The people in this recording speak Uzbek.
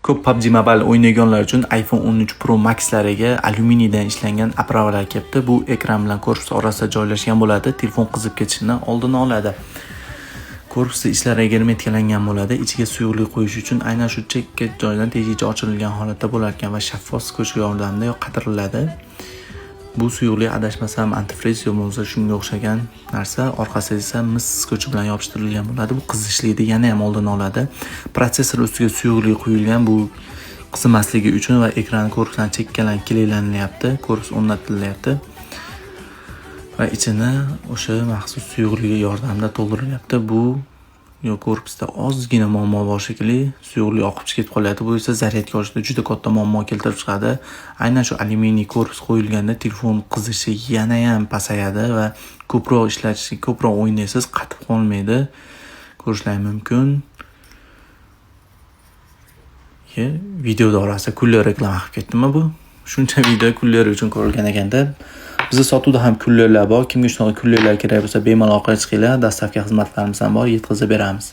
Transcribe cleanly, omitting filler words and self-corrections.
Ko'p PUBG Mobile o'ynaganlar uchun iPhone 13 Pro Max'lariga alyuminiydan ishlangan opravalar kelibdi. Bu ekran bilan korpus orasida joylashgan bo'ladi. Telefon qizib ketishining oldini oladi. Korpusda ishlar hermetikalangan bo'ladi. Ichiga suyuqlik qo'yish uchun aynan shu chekka joydan tegicha ochilgan holatda bo'lar ekan va shaffof skoch yordamida qatiriladi. Bu suyuqlik adashmasam antifriz bo'lmasa shunga o'xshagan narsa, orqasida esa mis skoch bilan yopishtirilgan bo'ladi. Bu qizishlikni yana ham oldini oladi. Protsessor ustiga suyuqlik quyilgan, bu qizimasligi uchun va ekran korpusdan chekkalanib kilitlanilyapti, korpus o'rnatilyapti va ichini o'sha maxsus suyuqlik yordamida to'ldirilyapti. Bu korpusda ozgina muammo bor shekilli, suyuqlik oqib chiqib qolyapti. Bu esa zaryadga olishda juda katta muammo keltirib chiqadi. Aynan shu alyuminiy korpus qo'yilganda telefon qizishi yana ham pasayadi va ko'proq ishlatish, ko'proq o'ynaysiz, qatib qolmaydi. Ko'rishlar mumkin. Videoda orasida kullar reklama qilib ketdimi bu? Shuncha video kullar uchun ko'rilgan ekanda. Bizda sotuvda ham kullarlar bor. Kimga shunaqa kullarlar kerak bo'lsa, bemalol orqaga chiqinglar. Dastavka xizmatlarimiz ham bor, yetkazib beramiz.